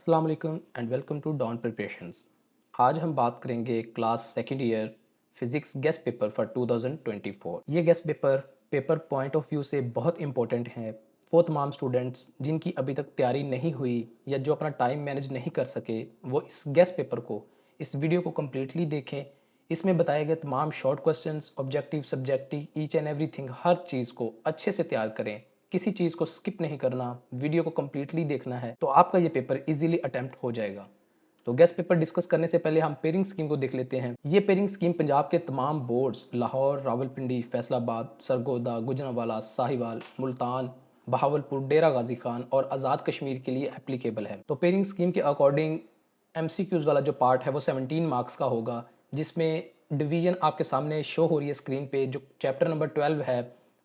अस्सलाम वालेकुम and welcome to Dawn preparations. आज हम बात करेंगे class second year physics guess paper for 2024। ये guess paper paper point of view से बहुत इंपॉर्टेंट है वो तमाम स्टूडेंट्स जिनकी अभी तक तैयारी नहीं हुई या जो अपना टाइम मैनेज नहीं कर सके, वो इस गेस्ट पेपर को, इस वीडियो को कम्प्लीटली देखें। इसमें बताए गए तमाम short questions, objective, subjective, each and everything, हर चीज़ को अच्छे से तैयार करें। किसी चीज़ को स्किप नहीं करना, वीडियो को कम्प्लीटली देखना है, तो आपका ये पेपर इजीली अटेम्प्ट हो जाएगा। तो गेस्ट पेपर डिस्कस करने से पहले हम पेयरिंग स्कीम को देख लेते हैं। ये पेयरिंग स्कीम पंजाब के तमाम बोर्ड्स लाहौर, रावलपिंडी, फैसलाबाद, सरगोदा, गुजरांवाला, साहिवाल, मुल्तान, बहावलपुर, डेरा गाजी खान और आज़ाद कश्मीर के लिए एप्लीकेबल है। तो पेयरिंग स्कीम के अकॉर्डिंग एमसीक्यूज वाला जो पार्ट है वो 17 मार्क्स का होगा, जिसमें डिवीजन आपके सामने शो हो रही है स्क्रीन पे। जो चैप्टर नंबर 12 है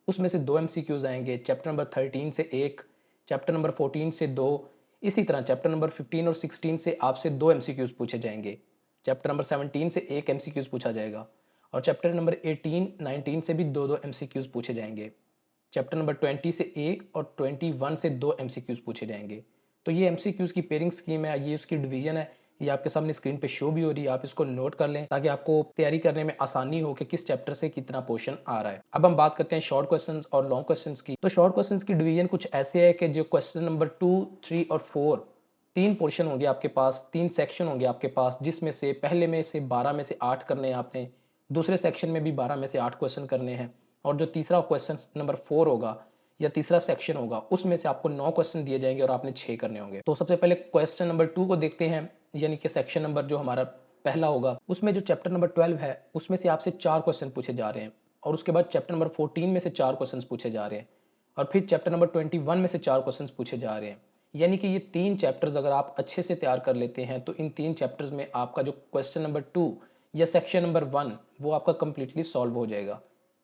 उसमें से 2 एमसीक्यूज आएंगे, चैप्टर नंबर 13 से 1, चैप्टर नंबर 14 से 2, इसी तरह चैप्टर नंबर 15 और 16 से आपसे 2 एमसीक्यूज पूछे जाएंगे, चैप्टर नंबर 17 से 1 एमसीक्यूज पूछा जाएगा और चैप्टर नंबर 18, 19 से भी 2 एमसीक्यूज पूछे जाएंगे। चैप्टर नंबर 20 से 1 और 21 से 2 एमसीक्यूज पूछे जाएंगे। तो ये एमसीक्यूज की पेयरिंग स्कीम है, ये उसकी डिवीजन है। ये आपके सामने स्क्रीन पे शो भी हो रही है, आप इसको नोट कर लें ताकि आपको तैयारी करने में आसानी हो कि किस चैप्टर से कितना पोर्शन आ रहा है। अब हम बात करते हैं शॉर्ट क्वेश्चंस और लॉन्ग क्वेश्चंस की। तो शॉर्ट क्वेश्चंस की डिवीजन कुछ ऐसे है कि जो क्वेश्चन नंबर 2, 3 और 4, 3 पोर्शन होंगे आपके पास, 3 सेक्शन होंगे आपके पास, जिसमें से पहले में से 12 में से 8 करने हैं आपने, दूसरे सेक्शन में भी 12 में से 8 क्वेश्चन करने हैं, और जो तीसरा क्वेश्चन नंबर 4 होगा या तीसरा सेक्शन होगा उसमें से आपको 9 क्वेश्चन दिए जाएंगे और आपने 6 करने होंगे। तो सबसे पहले क्वेश्चन नंबर 2 को देखते हैं, यानी कि सेक्शन नंबर जो हमारा पहला होगा, उसमें जो चैप्टर नंबर 12 है उसमें से आपसे 4 क्वेश्चन पूछे जा रहे हैं, और उसके बाद चैप्टर नंबर 14 में से 4 क्वेश्चन पूछे जा रहे हैं, और फिर चैप्टर नंबर 21 में से 4 क्वेश्चन पूछे जा रहे हैं। यानी कि ये 3 चैप्टर्स अगर आप अच्छे से तैयार कर लेते हैं तो इन 3 चैप्टर्स में आपका जो क्वेश्चन नंबर 2 या सेक्शन नंबर 1 वो आपका कंप्लीटली सॉल्व हो जाएगा।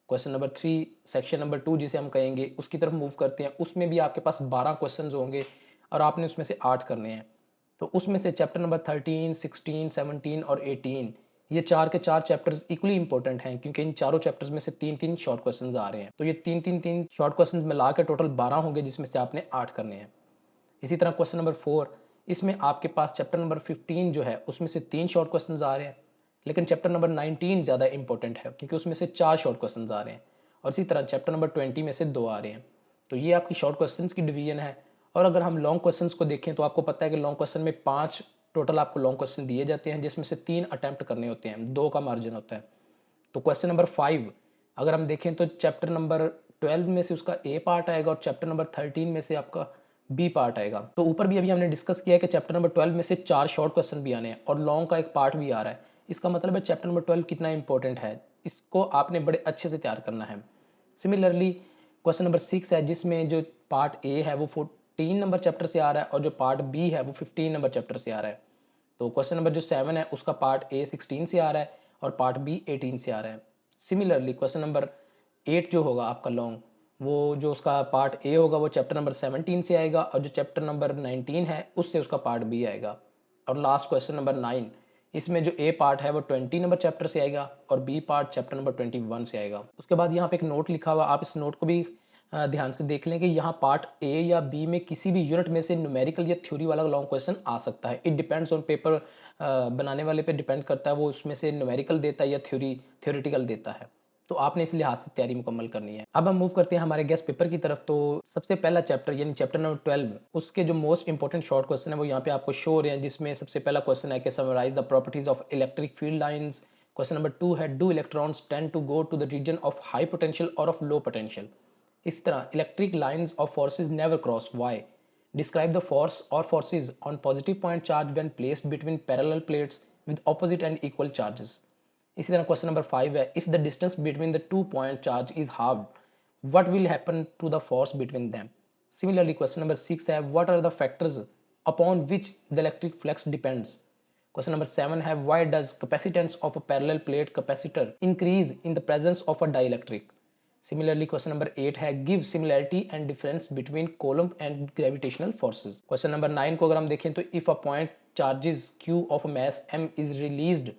क्वेश्चन नंबर 3 सेक्शन नंबर 2 जिसे हम कहेंगे उसकी तरफ मूव करते हैं, उसमें भी आपके पास 12 क्वेश्चंस होंगे और आपने उसमें से 8 करने हैं। तो उसमें से चैप्टर नंबर 13, 16, 17 और 18, ये 4 के 4 चैप्टर्स इक्वली इंपॉर्टेंट हैं, क्योंकि इन चारों चैप्टर्स में से 3-3 शॉर्ट क्वेश्चंस आ रहे हैं। तो ये 3-3-3 शॉर्ट क्वेश्चंस मिला के टोटल 12 होंगे, जिसमें से आपने 8 करने हैं। इसी तरह क्वेश्चन नंबर 4, इसमें आपके पास चैप्टर नंबर 15 जो है उसमें से 3 शॉर्ट क्वेश्चंस आ रहे हैं, लेकिन चैप्टर नंबर 19 ज़्यादा इंपॉर्टेंट है क्योंकि उसमें से 4 शॉर्ट क्वेश्चंस आ रहे हैं, और इसी तरह चैप्टर नंबर 20 में से 2 आ रहे हैं। तो ये आपकी शॉर्ट क्वेश्चंस की डिवीजन है। और अगर हम लॉन्ग क्वेश्चंस को देखें तो आपको पता है कि लॉन्ग क्वेश्चन में 5 टोटल आपको लॉन्ग क्वेश्चन दिए जाते हैं, जिसमें से 3 अटैम्प्ट करने होते हैं, 2 का मार्जिन होता है। तो क्वेश्चन नंबर 5 अगर हम देखें तो चैप्टर नंबर 12 में से उसका ए पार्ट आएगा और चैप्टर नंबर 13 में से आपका बी पार्ट आएगा। तो ऊपर भी अभी हमने डिस्कस किया है कि चैप्टर नंबर 12 में से 4 शॉर्ट क्वेश्चन भी आने हैं और लॉन्ग का एक पार्ट भी आ रहा है। इसका मतलब है चैप्टर नंबर 12 कितना इंपॉर्टेंट है, इसको आपने बड़े अच्छे से तैयार करना है। सिमिलरली क्वेश्चन नंबर 6 है, जिसमें जो पार्ट ए है वो 14 नंबर चैप्टर से आ रहा है और जो पार्ट बी है वो 15 नंबर चैप्टर से आ रहा है। तो क्वेश्चन नंबर जो 7 है उसका पार्ट ए 16 से आ रहा है और पार्ट बी 18 से आ रहा है। सिमिलरली क्वेश्चन नंबर 8 जो होगा आपका लॉन्ग, वो जो उसका पार्ट ए होगा वो चैप्टर नंबर 17 से आएगा और जो चैप्टर नंबर 19 है उससे उसका पार्ट बी आएगा। और लास्ट क्वेश्चन नंबर 9, इसमें जो ए पार्ट है वो 20 नंबर चैप्टर से आएगा और बी पार्ट चैप्टर नंबर 21 से आएगा। उसके बाद यहाँ पे एक नोट लिखा हुआ, आप इस नोट को भी ध्यान से देख लें कि यहाँ पार्ट ए या बी में किसी भी यूनिट में से न्यूमेरिकल या थ्योरी वाला लॉन्ग क्वेश्चन आ सकता है। इट डिपेंड्स ऑन पेपर, बनाने वाले पे डिपेंड करता है वो उसमें से न्यूमेरिकल देता है या थ्योरेटिकल देता है। तो आपने इस लिहाज से तैयारी मुकम्मल करनी है। अब हम मूव करते हैं हमारे गेस्ट पेपर की तरफ। तो सबसे पहला चैप्टर यानी चैप्टर नंबर 12, उसके जो मोस्ट इंपॉर्टेंट शॉर्ट क्वेश्चन है वो यहाँ पे आपको शो हो रहे हैं, जिसमें सबसे पहला क्वेश्चन है कि summarize the properties of electric field lines. Question number 2 है do electrons tend to go to the region of high potential और ऑफ लो पोटेंशियल। इस तरह electric lines of forces never cross why. Describe the force or forces on positive point charge when placed between parallel plates with opposite and equal charges. इसी तरह question number 5 है if the distance between the 2 point charge is halved what will happen to the force between them. Similarly question number 6 है what are the factors upon which the electric flux depends. Question number 7 है why does capacitance of a parallel plate capacitor increase in the presence of a dielectric. Similarly, question number 8 है give similarity and difference between Coulomb and gravitational forces. Question number 9 को अगर हम देखें तो if a point charges Q of mass m is released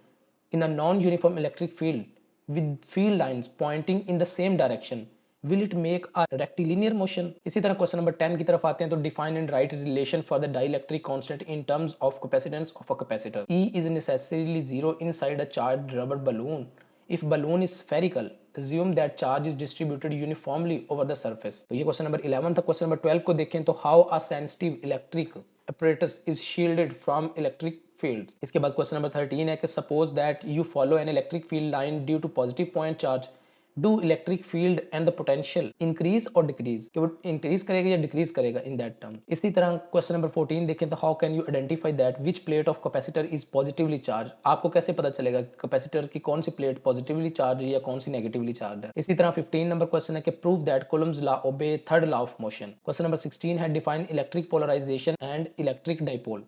in a non-uniform electric field with field lines pointing in the same direction, will it make a rectilinear motion. इसी तरह question number 10 की तरफ आते हैं, तो define and right relation for the dielectric constant in terms of capacitance of a capacitor. E is necessarily zero inside a charged rubber balloon if balloon is spherical assume that charge is distributed uniformly over the surface। तो ये question number 11 था। Question number 12 को देखें तो how a sensitive electric apparatus is shielded from electric fields। इसके बाद question number 13 है कि suppose that you follow an electric field line due to positive point charge, do electric field and the potential increase और decrease, कि वो increase करेगा या decrease करेगा इन दैट टर्म। इसी तरह क्वेश्चन नंबर 14 देखें तो how can you identify that which plate of capacitor is positively charge. आपको कैसे पता चलेगा कैपेसिटर की कौन सी प्लेट पॉजिटिवली चार्ज है या कौन सी नेगेटिवली चार्ज है। इसी तरह 15 नंबर क्वेश्चन है कि prove that Coulomb's law obey third law of motion. Question number 16 है define electric polarization and electric dipole.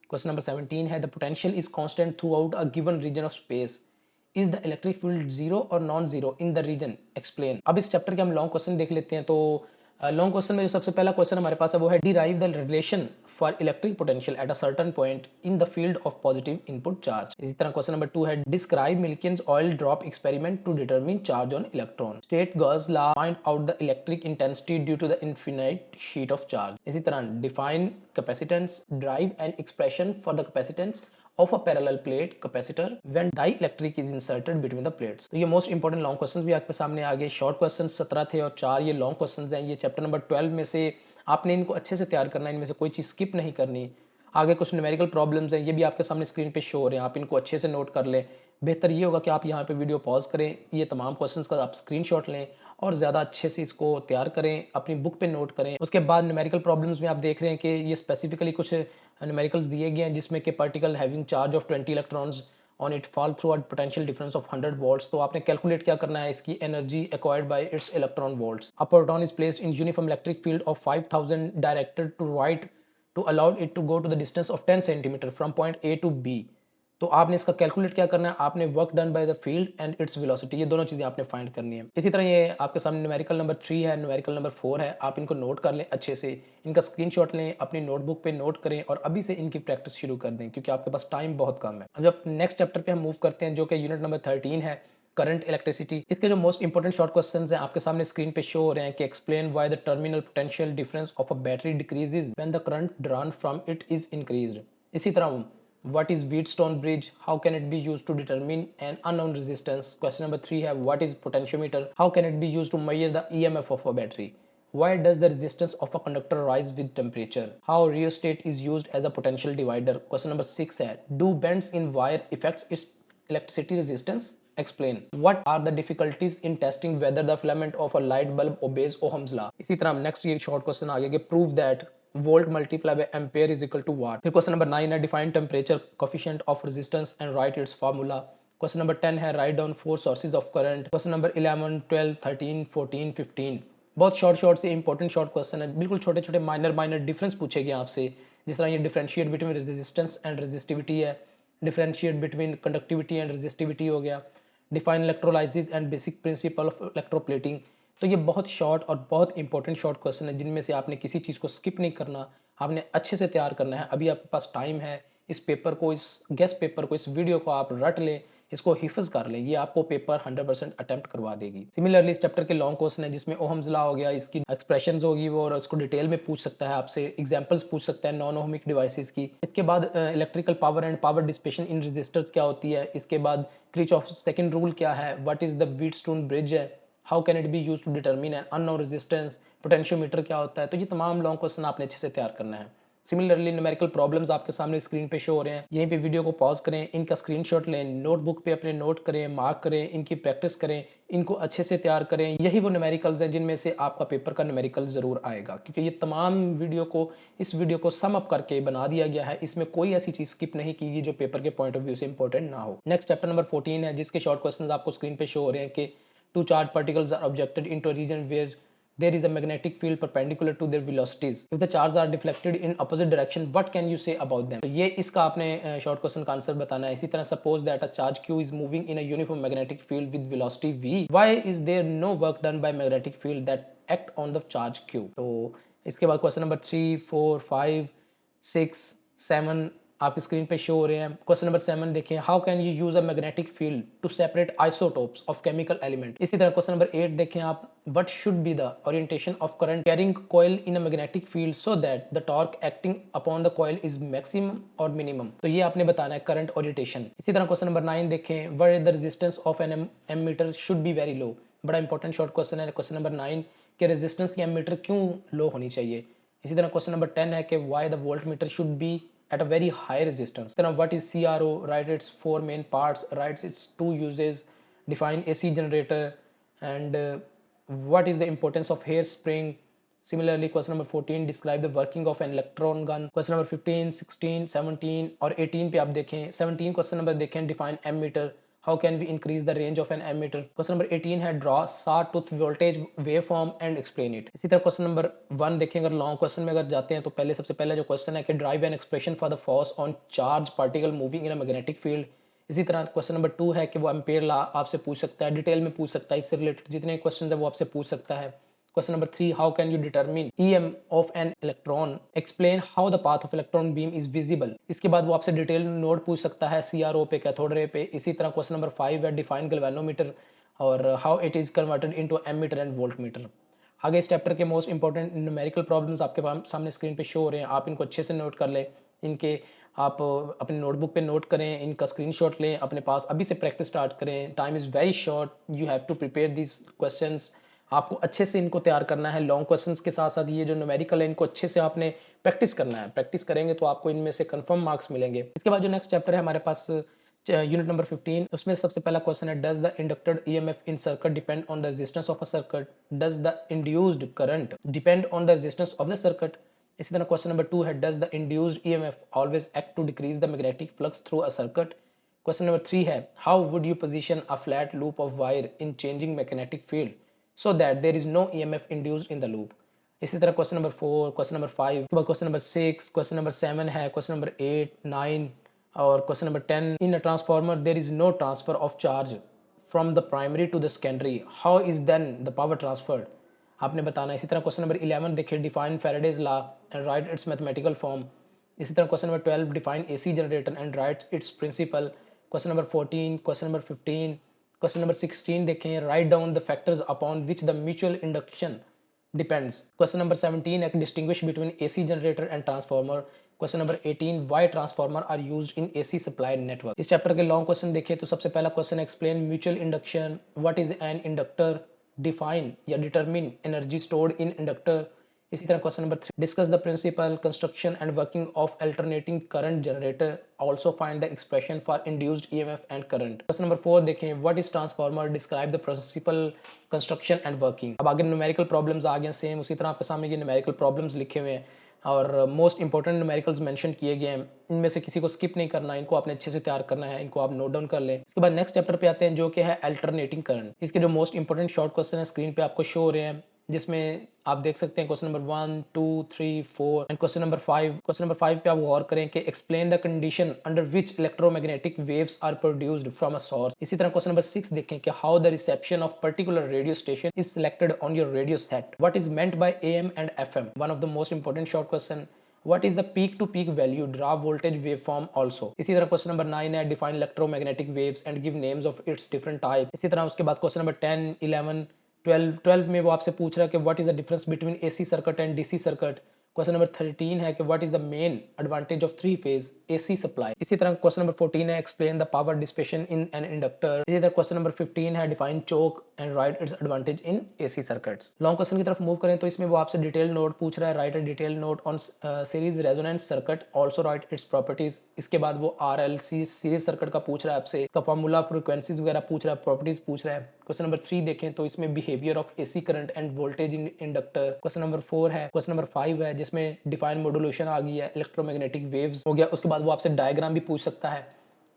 Question number 17 है the potential is constant throughout a given region of space, is the electric field zero और non zero in the region, explain. अब इस chapter के हम long question देख लेते हैं। तो लॉन्ग क्वेश्चन में जो सबसे पहला क्वेश्चन हमारे पास है वो है derive the relation for electric potential at a certain point in the field of positive input charge. इसी तरह क्वेश्चन नंबर 2 है describe Millikan's oil drop experiment to determine charge on electron, state Gauss law, find out the electric intensity due to the infinite sheet of charge. इसी तरह define capacitance, drive an expression for the capacitance of a parallel plate capacitor when dielectric is inserted between the plates। तो ये most important long questions भी आपके सामने आ गए। Short questions 17 थे और 4 ये लॉन्ग क्वेश्चंस हैं। ये चैप्टर नंबर 12 में से आपने इनको अच्छे से तैयार करना है, इनमें से कोई चीज़ स्किप नहीं करनी। आगे कुछ न्यूमेरिकल प्रॉब्लम्स हैं, ये भी आपके सामने स्क्रीन पे शो हो रहे हैं, आप इनको अच्छे से नोट कर लें। बेहतर ये होगा कि आप यहाँ पे वीडियो पॉज करें, ये तमाम क्वेश्चंस का आप स्क्रीनशॉट लें और ज़्यादा अच्छे से इसको तैयार करें, अपनी बुक पे नोट करें। उसके बाद न्यूमेरिकल प्रॉब्लम्स में आप देख रहे हैं कि ये स्पेसिफिकली कुछ न्यूमेरिकल्स दिए गए हैं जिसमें कि particle having charge of 20 electrons on it fall through a potential difference of 100 volts. तो आपने कैलकुलेट क्या करना है, इसकी energy acquired by its electron volts. A proton is placed in uniform electric field of 5000 directed to right to allow it to go to the distance of 10 centimetre from point A to B. तो आपने इसका calculate क्या करना है, आपने work done by the field and its velocity, ये दोनों चीजें आपने फाइंड करनी है। इसी तरह ये आपके सामने न्यूमेरिकल नंबर 3 है, न्यूमेरिकल नंबर 4 है, आप इनको नोट कर लें अच्छे से, इनका स्क्रीनशॉट लें, अपनी नोटबुक पे नोट करें और अभी से इनकी प्रैक्टिस शुरू कर दें क्योंकि आपके पास टाइम बहुत कम है। अब जब नेक्स्ट चैप्टर पे हम मूव करते हैं जो कि यूनिट नंबर 13 है, करंट इलेक्ट्रिसिटी। इसके जो मोस्ट इंपॉर्टेंट शॉर्ट क्वेश्चंस हैं आपके सामने स्क्रीन पे शो हो रहे हैं कि explain why the terminal potential difference of a battery decreases when the current drawn from it is increased. इसी तरह what is Wheatstone bridge, how can it be used to determine an unknown resistance। question number 3 है what is potentiometer, how can it be used to measure the EMF of a battery, why does the resistance of a conductor rise with temperature, how rheostat is used as a potential divider। question number 6 है do bends in wire affects its electricity resistance, explain। what are the difficulties in testing whether the filament of a light bulb obeys Ohm's law। इसी तरह next ये short question आगे कि prove that volt multiply by ampere is equal to watt. फिर question number 9 है define temperature coefficient of resistance and write its formula. Question number 10 है write down 4 sources of current. Question number 11 12 13 14 15 बहुत short से important short question है, बिल्कुल छोटे छोटे minor difference पूछे गए आपसे। जिस तरह ये differentiate between resistance and resistivity है, differentiate between conductivity and resistivity हो गया, define electrolysis and basic principle of electroplating. तो ये बहुत शॉर्ट और बहुत इंपॉर्टेंट शॉर्ट क्वेश्चन है जिनमें से आपने किसी चीज़ को स्किप नहीं करना, आपने अच्छे से तैयार करना है। अभी आपके पास टाइम है, इस पेपर को, इस गेस्ट पेपर को, इस वीडियो को आप रट लें, इसको हिफ्ज कर लें, ये आपको पेपर 100% अटेम्प्ट करवा देगी। सिमिलरली इस चैप्टर के लॉन्ग क्वेश्चन है जिसमें ओहम्स लॉ हो गया, इसकी एक्सप्रेशंस होगी वो और उसको डिटेल में पूछ सकता है आपसे, एग्जांपल्स पूछ सकता है नॉन ओहमिक डिवाइसेस की। इसके बाद electrical power and power dissipation in resistors क्या होती है, इसके बाद किरचॉफ सेकंड रूल क्या है, what is the Wheatstone bridge है, how can it be use to determine an unknown resistance, potentiometer क्या होता है। तो ये तमाम लॉन्ग क्वेश्चन आपने अच्छे से तैयार करना है। सिमिलरली न्यूमेरिकल प्रॉब्लम्स आपके सामने स्क्रीन पे शो हो रहे हैं, यहीं पे वीडियो को पॉज करें, इनका स्क्रीनशॉट लें, नोटबुक पे अपने नोट करें, मार्क करें, इनकी प्रैक्टिस करें, इनको अच्छे से तैयार करें। यही वो न्यूमेरिकल्स हैं जिनमें से आपका पेपर का न्यूमेरिकल जरूर आएगा क्योंकि ये तमाम इस वीडियो को सम अप करके बना दिया गया है, इसमें कोई ऐसी चीज स्किप नहीं की गई जो पेपर के पॉइंट ऑफ व्यू से इंपॉर्टेंट ना हो। नेक्स्ट चैप्टर नंबर 14 है जिसके शॉर्ट क्वेश्चन आपको स्क्रीन पे शो हो रहे हैं कि two charged particles are objected into a region where there is a magnetic field perpendicular to their velocities. If the charges are deflected in opposite direction, what can you say about them? तो ये इसका आपने short question का answer बताना है। इसी तरह suppose that a charge q is moving in a uniform magnetic field with velocity v. Why is there no work done by magnetic field that act on the charge q? तो इसके बाद question number 3 4 5 6 7 आप screen पे show हो रहे हैं। Question number 7 देखें, how can you use a magnetic field to separate isotopes of chemical element. इसी तरह क्वेश्चन नंबर 8 देखें आप, what should be the orientation of current carrying coil in a magnetic field so that the torque acting upon the coil is maximum और minimum. तो ये आपने बताना है करंट ओरिएंटेशन। इसी तरह क्वेश्चन नंबर 9 देखें, where the resistance of an ammeter should be very low. बड़ा इंपॉर्टेंट शॉर्ट क्वेश्चन है क्वेश्चन नंबर 9 के रेजिस्टेंस की एमीटर क्यों लो होनी चाहिए। इसी तरह क्वेश्चन नंबर 10 है कि why the volt meter should be at a very high resistance. Then what is CRO? Write its four main parts, write its two uses, define AC generator, and what is the importance of hairspring. Similarly, question number 14, describe the working of an electron gun. Question number 15, 16, 17 और 18 पे आप देखें, 17 question number देखें, define ammeter. How can we increase the range of an ammeter? Question number 18 है draw sawtooth voltage waveform and explain it. इसी तरह question number 1 देखें, अगर लॉन्ग क्वेश्चन में अगर जाते हैं तो पहले सबसे पहला जो क्वेश्चन है कि drive an expression for the force on charge particle moving in a magnetic field. इसी तरह क्वेश्चन नंबर 2 है कि वो एम्पेयर लॉ आपसे पूछ सकता है, डिटेल में पूछ सकता है, इससे रिलेटेड जितने क्वेश्चन है वो आपसे पूछ सकता है। Question number 3, how can you determine EM of an electron? Explain how the path of electron beam is visible. इसके बाद वो आपसे डिटेल नोट पूछ सकता है CRO पे, कैथोड रे पे। इसी तरह क्वेश्चन नंबर 5 है डिफाइन गैल्वेनोमीटर और how it is converted into ammeter and voltmeter. आगे इस चैप्टर के मोस्ट इंपॉर्टेंट न्यूमेरिकल प्रॉब्लम्स आपके सामने स्क्रीन पे शो हो रहे हैं, आप इनको अच्छे से नोट कर लें। इनके आप अपने नोटबुक पे नोट करें, इनका स्क्रीनशॉट लें अपने पास, अभी से प्रैक्टिस स्टार्ट करें। Time is very short, you have to prepare this questions. आपको अच्छे से इनको तैयार करना है। लॉन्ग क्वेश्चंस के साथ साथ ये जो न्यूमेरिकल है इनको अच्छे से आपने प्रैक्टिस करना है। प्रैक्टिस करेंगे तो आपको इनमें से कंफर्म मार्क्स मिलेंगे। इसके बाद जो नेक्स्ट चैप्टर है हमारे पास यूनिट नंबर 15, उसमें सबसे पहला क्वेश्चन है, does the inducted EMF in circuit depend on the resistance of a circuit. Does the induced current depend on the resistance of the circuit. इसी तरह क्वेश्चन नंबर 2 है, does the induced EMF always act to decrease the magnetic flux through a circuit. Question number 3 है, how would you position a flat loop of wire in changing magnetic field so that there is no EMF induced in the loop. इसी तरह question number 4, question number 5, उसके बाद question number 6, question number 7 है, question number 8, 9 और question number 10, in a transformer there is no transfer of charge from the primary to the secondary, how is then the power transferred. आपने बताना है। इसी तरह question number 11 देखिए, define Faraday's law and write its mathematical form. इसी तरह question number 12, define AC generator and write its principle. Question number 14, question number 15, question number 16 देखें, write down the factors upon which the mutual induction depends. Question number 17 है, distinguish between AC generator and transformer. Question number 18, why transformer are used in AC supply network. इस chapter के long question देखें तो सबसे पहला question, explain mutual induction, what is an inductor, define या determine energy stored in inductor. इसी तरह question number 3, discuss the principle construction and working of alternating current generator, also find the expression for induced EMF and current. Question number 4 देखें, what is transformer, describe the principle construction and working. अब आगे numerical problems आ गए same उसी तरह आपके सामने ये numerical problems लिखे हुए हैं और मोस्ट इंपॉर्टेंट न्यूमेरिकल्स मेंशन किए गए हैं। इनमें से किसी को स्किप नहीं करना, इनको आपने अच्छे से तैयार करना है, इनको आप नोट डाउन कर लें। इसके बाद नेक्स्ट चैप्टर पे आते हैं जो कि है अल्टरनेटिंग करंट। इसके जो मोस्ट इंपॉर्टेंट शॉर्ट क्वेश्चन है स्क्रीन पे आपको शो हो रहे हैं, जिसमें आप देख सकते हैं question number 1, 2, 3, 4 and question number 5। Question number 5 पे आप गौर करें कि explain the condition under which electromagnetic waves are produced from a source. इसी तरह क्वेश्चन नंबर 6 देखें कि how the reception of particular radio station is selected on your radio set, what is meant by AM and FM. One of the most important short question, what is the peak to peak value draw voltage waveform also। इसी तरह question number 9 है, define electromagnetic waves and give names of its different type। इसी तरह उसके बाद question number 10, 11, 12 में वो आपसे पूछ रहा है कि what is the difference between AC circuit and DC circuit। Question number 13 है कि what is the main advantage of three phase AC supply। इसी तरह क्वेश्चन नंबर 14 है, explain the power dissipation in an inductor। इसी तरह question number 15 है, define choke and write its advantage in AC circuits। Long question की तरफ move करें तो इसमें वो आपसे डिटेल नोट पूछ रहा है, write a detail note on series resonance circuit, also right its properties. इसके बाद वो RLC सीरीज सर्किट का पूछ रहा है आपसे, इसका फॉर्मूला, फ्रीक्वेंसीज वगैरह पूछ रहा है, प्रॉपर्टीज पूछ रहा है। क्वेश्चन नंबर 3 देखें तो इसमें behaviour of AC current end voltage in inductor. Question number 4 है, क्वेश्चन नंबर 5 है जिसमें डिफाइन मॉड्यूलेशन आ गई है, इलेक्ट्रोमैग्नेटिक वेव्स हो गया। उसके बाद वो आपसे डायग्राम भी पूछ सकता है।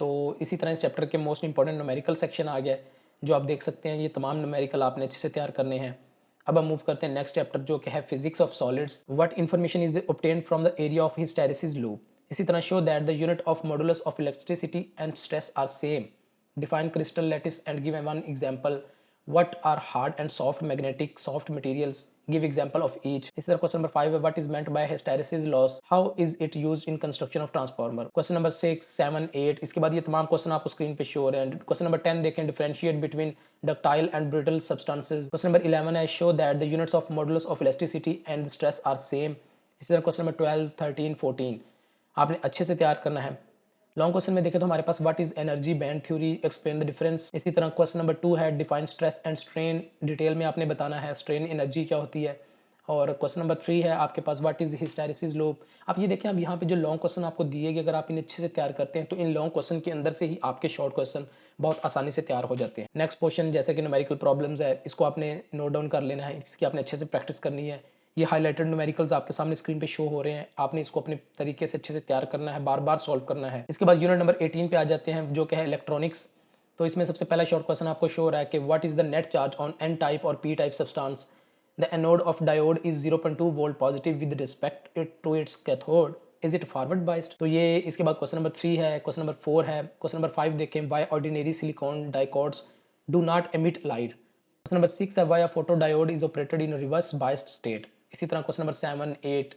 तो इसी तरह इस चैप्टर के मोस्ट इंपॉर्टेंट न्यूमेरिकल सेक्शन आ गया जो आप देख सकते हैं। ये तमाम न्यूमेरिकल आपने अच्छे से तैयार करने हैं। अब हम मूव करते हैं नेक्स्ट चैप्टर जो कि है physics of solids, what information is obtained from the area of hysteresis loop. इसी तरह show that the unit of modulus of electricity and stress are same, define crystal lattice and give one example, what are hard and soft magnetic soft materials, give example of each. इसी तरह question number 5 है what is meant by hysteresis loss, how is it used in construction of transformer. Question number 6 7 8, इसके बाद ये तमाम question आपको screen पे show हो रहे हैं. क्वेश्चन नंबर 10 देखें differentiate between ductile and brittle substances. Question number 11 है show that the units of modulus of elasticity and stress are same. इसी तरह क्वेश्चन नंबर 12 13 14 आपने अच्छे से तैयार करना है. लॉन्ग क्वेश्चन में देखें तो हमारे पास what is energy band theory, explain the difference. इसी तरह क्वेश्चन नंबर 2 है define stress and strain, detail में आपने बताना है स्ट्रेन एनर्जी क्या होती है. और क्वेश्चन नंबर 3 है आपके पास व्हाट इज हिस्टैरिसीस लूप. आप ये देखें अब यहाँ पे जो लॉन्ग क्वेश्चन आपको दिए गए अगर आप इन्हें अच्छे से तैयार करते हैं तो इन लॉन्ग क्वेश्चन के अंदर से ही आपके शॉर्ट क्वेश्चन बहुत आसानी से तैयार हो जाते हैं. नेक्स्ट क्वेश्चन जैसे कि न्यूमेरिकल प्रॉब्लम्स है, इसको आपने नोट डाउन कर लेना है, इसकी आपने अच्छे से प्रैक्टिस करनी है. ये हाईलाइटेड न्यूमेरिकल्स आपके सामने स्क्रीन पे शो हो रहे हैं, आपने इसको अपने तरीके से अच्छे से तैयार करना है, बार बार सॉल्व करना है. इसके बाद यूनिट नंबर 18 पे आ जाते हैं जो कि है इलेक्ट्रॉनिक्स. तो इसमें सबसे पहला शॉर्ट क्वेश्चन आपको शो हो रहा है कि what is the net charge on N type और P type substance. The anode of diode is 0.2 volt positive with respect to its cathode, is it forward biased. तो ये इसके बाद क्वेश्चन नंबर 3 है. क्वेश्चन नंबर 4 है. Question number 5 देखें why ordinary silicon diodes do not emit light. Question number 6 है why a photodiode is operated in reverse biased state. इसी तरह क्वेश्चन नंबर 7 8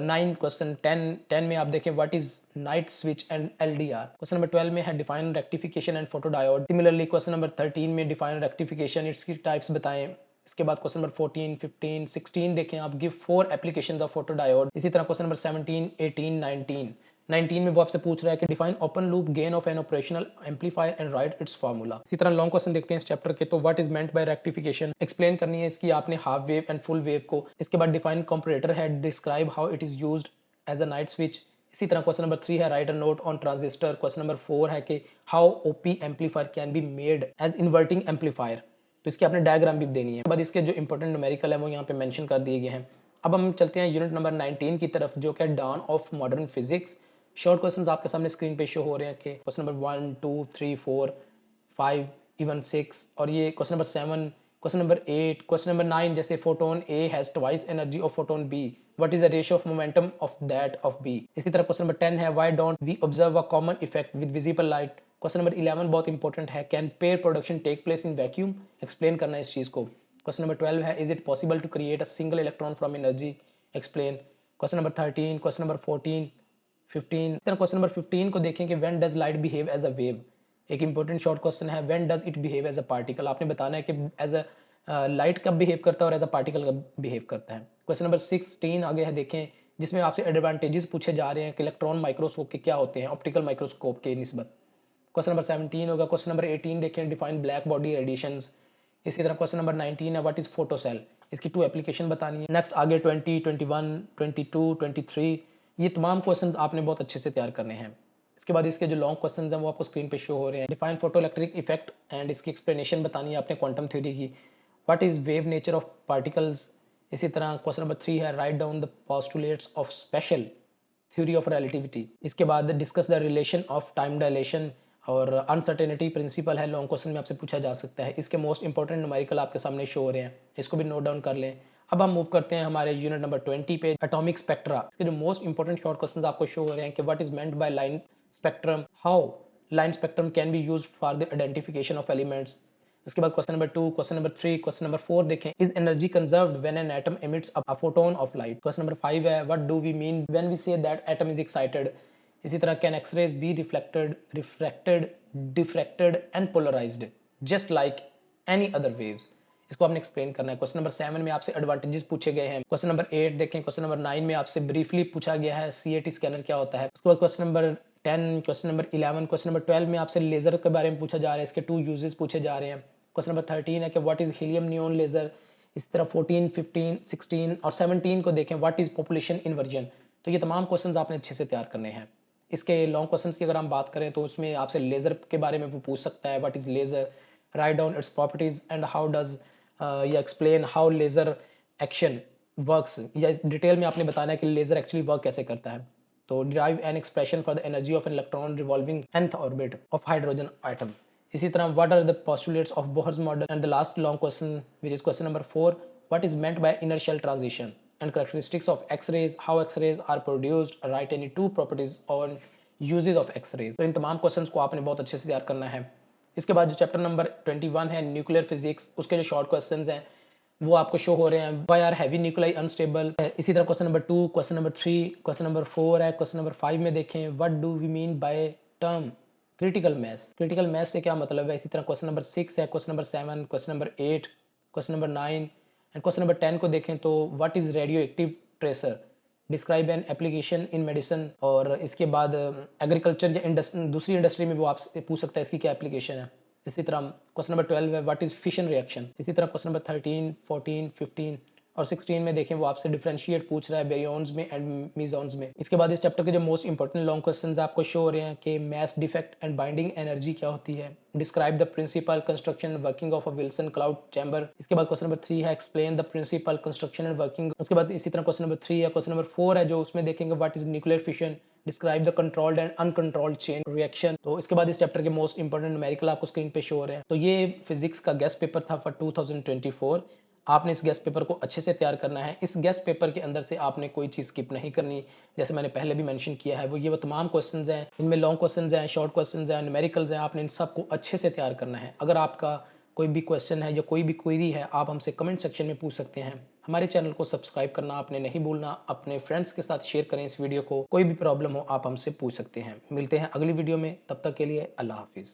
9 क्वेश्चन 10 में आप देखें what is night switch and LDR. Question number 12 में है define rectification and photodiode. Similarly question number 13 में define rectification, इसकी टाइप्स बताएं. इसके बाद क्वेश्चन नंबर 14 15 16 देखें आप गिव 4 एप्लीकेशंस ऑफ फोटोडायोड. इसी तरह क्वेश्चन नंबर 17 18 19 में वो आपसे पूछ रहा है कि define open loop gain of N operational amplifier and write its formula. इसी तरह लॉन्ग क्वेश्चन देखते हैं इस चैप्टर के. तो what is meant by rectification, explain करनी है इसकी आपने half wave and full wave को. इसके बाद डिफाइन कंपैरेटर है, describe how it is used as a night switch. इसी तरह क्वेश्चन नंबर 3 है write a note on transistor. Question number 4 है कि how op amplifier can be made as inverting amplifier. तो इसकी आपने डायग्राम भी देनी है. बाद इसके जो इंपॉर्टेंट न्यूमेरिकल है वो यहाँ पे मेंशन कर दिए गए हैं. अब हम चलते हैं यूनिट नंबर 19 की तरफ जो कि dawn of modern physics. Short questions आपके सामने स्क्रीन पे शो हो रहे हैं कि क्वेश्चन नंबर 1 2 3 4 5 इवन 6 और ये question number 7 question number 8 question number 9 जैसे photon A has twice energy of photon B, what is the ratio of momentum of that of B. इसी तरह क्वेश्चन नंबर 10 है why don't we observe a common effect with visible light. Question number 11 बहुत important है, can pair production take place in vacuum, explain करना है इस चीज को. क्वेश्चन नंबर 12 है is it possible to create a single electron from energy, explain. Question number 13 question number 14 15. Question number 15 को देखें कि when does light behave as a wave. एक इंपॉर्टेंट शॉर्ट क्वेश्चन है, when does it behave as a particle. आपने बताना है कि as a light कब बिहेव करता है और एज अ पार्टिकल कब बिहेव करता है. क्वेश्चन नंबर 16 आगे है देखें जिसमें आपसे एडवांटेजेस पूछे जा रहे हैं कि इलेक्ट्रॉन माइक्रोस्कोप के क्या होते हैं ऑप्टिकल माइक्रोस्कोप के निस्बत. क्वेश्चन नंबर 17 होगा. क्वेश्चन नंबर 18 देखें डिफाइन ब्लैक बॉडी रेडिएशंस. इसी तरह क्वेश्चन नंबर 19 है व्हाट इज फोटोसेल, इसकी 2 एप्लीकेशन बतानी है. नेक्स्ट आगे 20 21 22 23 ये तमाम क्वेश्चंस आपने बहुत अच्छे से तैयार करने हैं. इसके बाद इसके जो लॉन्ग क्वेश्चंस हैं वो आपको स्क्रीन पे शो हो रहे हैं. Define photo electric effect and इसकी एक्सप्लेनेशन बतानी है आपने क्वांटम थ्योरी की. What is wave nature of particles. इसी तरह क्वेश्चन नंबर 3 है write down the postulates of special theory of relativity. इसके बाद discuss the relation of time dilation और अनसर्टेनिटी प्रिंसिपल है, लॉन्ग क्वेश्चन में आपसे पूछा जा सकता है. इसके मोस्ट इंपॉर्टेंट न्यूमेरिकल आपके सामने शो हो रहे हैं, इसको भी नोट डाउन कर लें. अब हम मूव करते हैं हमारे यूनिट नंबर 20 पे, एटॉमिक स्पेक्ट्रा. इसके जो मोस्ट इंपॉर्टेंट शॉर्ट क्वेश्चंस आपको शो हो रहे हैं कि what is meant by line spectrum, how line spectrum can be used for the identification of elements. उसके बाद question number 2 question number 3 question number 4 देखें is energy conserved when an atom emits a photon of light. Question number 5 है what do we mean when we say that atom is excited. इसी तरह can X-rays be reflected refracted diffracted and polarised just like any other waves. इसको आपने explain करना है. Question number 7 में आपसे advantages पूछे गए हैं. क्वेश्चन नंबर 8 देखें. क्वेश्चन नंबर 9 में आपसे ब्रीफली पूछा गया है सीएटी स्कैनर क्या होता है. उसके बाद question number 10 question number 11 question number 12 में आपसे लेजर के बारे में पूछा जा रहा है, इसके 2 यूजेस पूछे जा रहे हैं. क्वेश्चन नंबर 13 है कि what is helium neon laser. इस तरह 14 15 16 और 17 को देखें व्हाट इज पॉपुलेशन इन्वर्जन. तो ये तमाम क्वेश्चंस आपने अच्छे से तैयार करने हैं. इसके लॉन्ग क्वेश्चंस की अगर हम बात करें तो उसमें आपसे लेजर के बारे में वो पूछ सकता है what is laser, write down its properties and how does या explain how laser action works, या डिटेल में आपने बताना है कि लेजर एक्चुअली वर्क कैसे करता है. तो derive an expression for the energy of an electron revolving nth orbit of hydrogen atom. इसी तरह what are the postulates of Bohr's model. And the last long question which is question number 4 what is meant by inertial transition and characteristics of X-rays, how X-rays are produced, write any 2 properties on uses of X-rays. तो इन तमाम questions को आपने बहुत अच्छे से तैयार करना है. इसके बाद जो चैप्टर नंबर 21 है न्यूक्लियर फिजिक्स, उसके जो शॉर्ट क्वेश्चंस हैं वो आपको शो हो रहे हैं। Why are heavy nuclei unstable. इसी तरह question number 2, question number 3, question number 4 है। क्वेश्चन नंबर 5 में देखें what do we mean by term critical mass. Critical mass से क्या मतलब है। इसी तरह क्वेश्चन नंबर 6 है, question number 7, question number 8, question number 9 and question number 10 को देखें तो what is radio active tracer, describe an application in medicine. और इसके बाद एग्रीकल्चर या दूसरी इंडस्ट्री में वो आपसे पूछ सकता है इसकी क्या एप्लीकेशन है। इसी तरह क्वेश्चन नंबर 12 है व्हाट इज फिशन रिएक्शन। इसी तरह क्वेश्चन नंबर 13, 14, 15 और 16 में देखें वो आपसे डिफरेंशिएट पूछ रहा है बेरियंस में एंड मीजॉन्स में। इसके बाद इस चैप्टर के जो मोस्ट इंपॉर्टेंट लॉन्ग क्वेश्चंस आपको शो हो रहे हैं कि mass defect and binding energy क्या होती है, describe the principle construction and working of a Wilson cloud chamber. इसके बाद क्वेश्चन नंबर 3 है explain the principle construction and working. उसके बाद इसी तरह क्वेश्चन नंबर 3 है, क्वेश्चन नंबर 4 है जो उसमें देखेंगे what is nuclear fission, describe the controlled and uncontrolled chain reaction. तो इसके बाद इस चैप्टर के मोस्ट इंपॉर्टेंट न्यूमेरिकल आपको स्क्रीन पे शो हो रहे हैं। तो ये फिजिक्स का गेस्ट पेपर था फॉर 2024। आपने इस गेस्ट पेपर को अच्छे से तैयार करना है। इस गेस्ट पेपर के अंदर से आपने कोई चीज़ स्किप नहीं करनी। जैसे मैंने पहले भी मेंशन किया है वो तमाम क्वेश्चंस हैं, इनमें लॉन्ग क्वेश्चंस हैं, शॉर्ट क्वेश्चंस हैं, न्यूमेरिकल्स हैं। आपने इन सबको अच्छे से तैयार करना है। अगर आपका कोई भी क्वेश्चन है या कोई भी क्वेरी है आप हमसे कमेंट सेक्शन में पूछ सकते हैं। हमारे चैनल को सब्सक्राइब करना आपने नहीं भूलना। अपने फ्रेंड्स के साथ शेयर करें इस वीडियो को। कोई भी प्रॉब्लम हो आप हमसे पूछ सकते हैं। मिलते हैं अगली वीडियो में, तब तक के लिए अल्लाह हाफिज़।